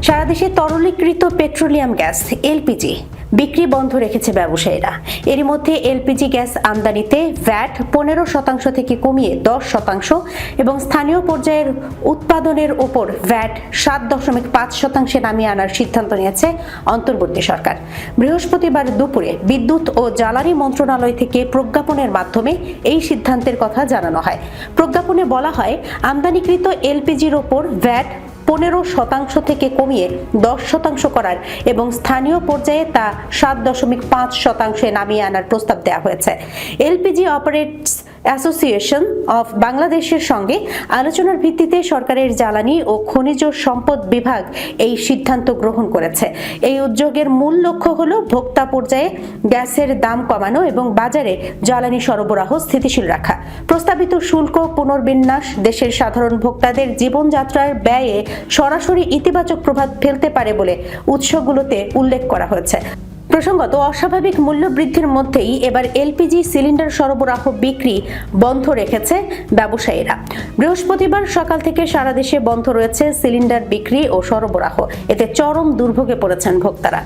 সারা দেশে তরলীকৃত petroleum gas LPG বিক্রি বন্ধ রেখেছে ব্যবসায়ীরা। এরই মধ্যে এলপিজি গ্যাস আমদানিতে ভ্যাট 15% থেকে কমিয়ে 10% এবং স্থানীয় পর্যায়ের উৎপাদনের ওপর ভ্যাট 7.5% নামিয়ে আনার সিদ্ধান্ত নিয়েছে অন্তর্বর্তী সরকার। বৃহস্পতিবার দুপুরে বিদ্যুৎ ও জ্বালানি মন্ত্রণালয় থেকে প্রজ্ঞাপনের মাধ্যমে এই সিদ্ধান্তের কথা জানানো হয়। প্রজ্ঞাপনে বলা হয়, আমদানিকৃত এলপিজির ওপর ভ্যাট 15% থেকে কমিয়ে 10% করার এবং স্থানীয় পর্যায়ে তা 7.5% নামিয়ে আনার প্রস্তাব দেওয়া হয়েছে। এলপিজি অপারেটস অ্যাসোসিয়েশন অফ বাংলাদেশের সঙ্গে আলোচনার ভিত্তিতে সরকারের জ্বালানি ও খনিজ সম্পদ বিভাগ এই সিদ্ধান্ত গ্রহণ করেছে। এই উদ্যোগের মূল লক্ষ্য হল ভোক্তা পর্যায়ে গ্যাসের দাম কমানো এবং বাজারে জ্বালানি সরবরাহ স্থিতিশীল রাখা। প্রস্তাবিত শুল্ক পুনর্বিন্যাস দেশের সাধারণ ভোক্তাদের জীবনযাত্রার ব্যয়ে সরাসরি ইতিবাচক প্রভাব ফেলতে পারে বলে উৎসগুলোতে উল্লেখ করা হয়েছে। প্রসঙ্গত, অস্বাভাবিক মূল্য বৃদ্ধির মধ্যেই এবার এলপিজি সিলিন্ডার সরবরাহ বিক্রি বন্ধ রেখেছে ব্যবসায়ীরা। বৃহস্পতিবার সকাল থেকে সারা দেশে বন্ধ রয়েছে সিলিন্ডার বিক্রি ও সরবরাহ। এতে চরম দুর্ভোগে পড়েছেন ভোক্তারা।